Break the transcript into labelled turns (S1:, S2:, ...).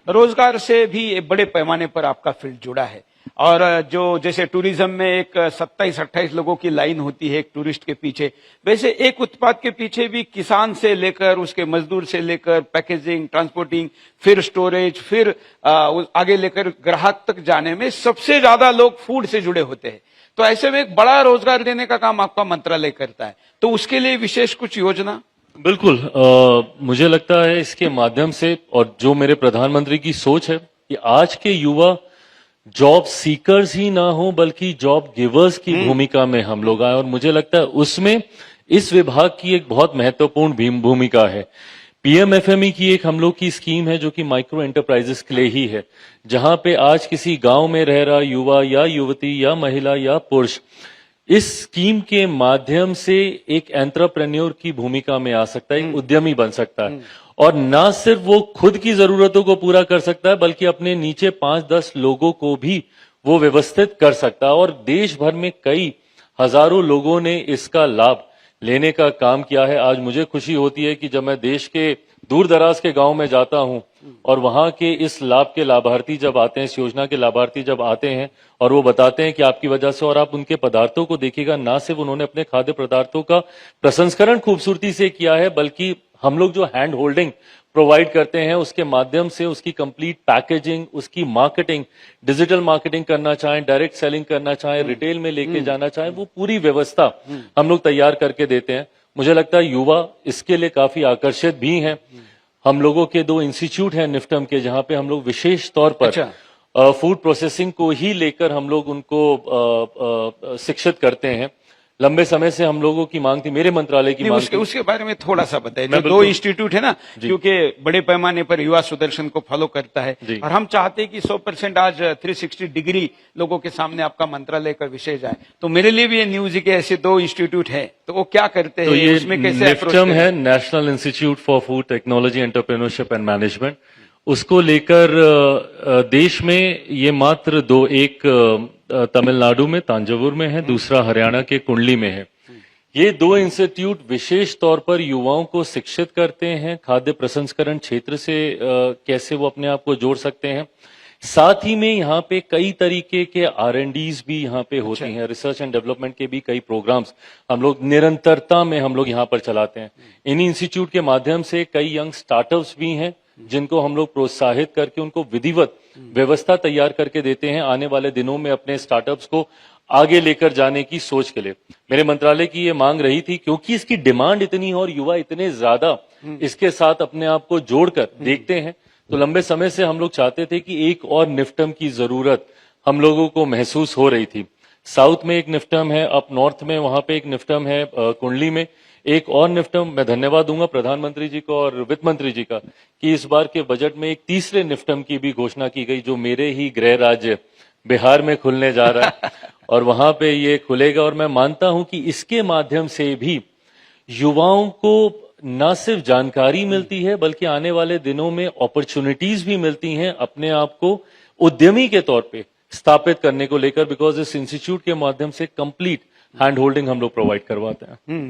S1: रोजगार से भी एक बड़े पैमाने पर आपका फील्ड जुड़ा है और जो जैसे टूरिज्म में एक 27-28 लोगों की लाइन होती है एक टूरिस्ट के पीछे, वैसे एक उत्पाद के पीछे भी किसान से लेकर उसके मजदूर से लेकर पैकेजिंग, ट्रांसपोर्टिंग, फिर स्टोरेज, फिर आगे लेकर ग्राहक तक जाने में सबसे ज्यादा लोग फूड से जुड़े होते हैं। तो ऐसे में एक बड़ा रोजगार देने का काम आपका मंत्रालय करता है, तो उसके लिए विशेष कुछ योजना?
S2: बिल्कुल, मुझे लगता है इसके माध्यम से, और जो मेरे प्रधानमंत्री की सोच है कि आज के युवा जॉब सीकर्स ही ना हो बल्कि जॉब गिवर्स की भूमिका में हम लोग आए, और मुझे लगता है उसमें इस विभाग की एक बहुत महत्वपूर्ण भूमिका है। पीएमएफएमई की एक हम लोग की स्कीम है जो कि माइक्रो एंटरप्राइजेस के लिए ही है, जहां पे आज किसी गांव में रह रहा युवा या युवती या महिला या पुरुष इस स्कीम के माध्यम से एक एंटरप्रेन्योर की भूमिका में आ सकता है, एक उद्यमी बन सकता है, और ना सिर्फ वो खुद की जरूरतों को पूरा कर सकता है बल्कि अपने नीचे 5-10 लोगों को भी वो व्यवस्थित कर सकता है। और देश भर में कई हजारों लोगों ने इसका लाभ लेने का काम किया है। आज मुझे खुशी होती है कि जब मैं देश के दूर दराज के गांव में जाता हूं और वहां के इस लाभ के लाभार्थी जब आते हैं, इस योजना के लाभार्थी जब आते हैं और वो बताते हैं कि आपकी वजह से, और आप उनके पदार्थों को देखिएगा, ना सिर्फ उन्होंने अपने खाद्य पदार्थों का प्रसंस्करण खूबसूरती से किया है बल्कि हम लोग जो हैंड होल्डिंग प्रोवाइड करते हैं उसके माध्यम से उसकी कंप्लीट पैकेजिंग, उसकी मार्केटिंग, डिजिटल मार्केटिंग करना चाहें, डायरेक्ट सेलिंग करना चाहें, रिटेल में लेके जाना चाहें, वो पूरी व्यवस्था हम लोग तैयार करके देते हैं। मुझे लगता है युवा इसके लिए काफी आकर्षित भी हैं। हम लोगों के 2 इंस्टीट्यूट हैं निफ्टम के, जहां पे हम लोग विशेष तौर पर फूड प्रोसेसिंग को ही लेकर हम लोग उनको शिक्षित करते हैं। लंबे समय से हम लोगों की मांग थी, मेरे मंत्रालय की मांग थी।
S1: उसके बारे में थोड़ा सा बताइए। जो 2 इंस्टीट्यूट है ना, क्योंकि बड़े पैमाने पर युवा सुदर्शन को फॉलो करता है और हम चाहते हैं कि 100% आज 360 डिग्री लोगों के सामने आपका मंत्रालय का विषय जाए। तो मेरे लिए भी ये न्यूज है कि ऐसे 2 इंस्टीट्यूट है, तो वो क्या करते हैं,
S2: ये
S1: उसमें कैसे
S2: निफ्टम है, national institute for food technology entrepreneurship and management. उसको लेकर देश में ये मात्र 2, एक तमिलनाडु में तांजावुर में है, दूसरा हरियाणा के कुंडली में है। ये 2 इंस्टीट्यूट विशेष तौर पर युवाओं को शिक्षित करते हैं खाद्य प्रसंस्करण क्षेत्र से कैसे वो अपने आप को जोड़ सकते हैं। साथ ही में यहाँ पे कई तरीके के R&Ds भी यहाँ पे होती हैं, रिसर्च एंड डेवलपमेंट के भी कई प्रोग्राम्स हम लोग निरंतरता में हम लोग यहाँ पर चलाते हैं। इन इंस्टीट्यूट के माध्यम से कई यंग स्टार्टअप्स भी हैं जिनको हम लोग प्रोत्साहित करके उनको विधिवत व्यवस्था तैयार करके देते हैं आने वाले दिनों में अपने स्टार्टअप्स को आगे लेकर जाने की सोच के लिए। मेरे मंत्रालय की ये मांग रही थी क्योंकि इसकी डिमांड इतनी है और युवा इतने ज्यादा इसके साथ अपने आप को जोड़कर देखते हैं, तो लंबे समय से हम लोग चाहते थे कि एक और निफ्टम की जरूरत हम लोगों को महसूस हो रही थी। साउथ में एक निफ्टम है, अप नॉर्थ में वहां पे एक निफ्टम है, कुंडली में एक और निफ्टम। मैं धन्यवाद दूंगा प्रधानमंत्री जी को और वित्त मंत्री जी का कि इस बार के बजट में एक तीसरे निफ्टम की भी घोषणा की गई जो मेरे ही गृह राज्य बिहार में खुलने जा रहा है और वहां पे ये खुलेगा। और मैं मानता हूं कि इसके माध्यम से भी युवाओं को न सिर्फ जानकारी मिलती है बल्कि आने वाले दिनों में अपॉर्चुनिटीज भी मिलती हैं अपने आप को उद्यमी के तौर पे स्थापित करने को लेकर, बिकॉज इस इंस्टीट्यूट के माध्यम से कंप्लीट हैंड होल्डिंग हम लोग प्रोवाइड करवाते हैं।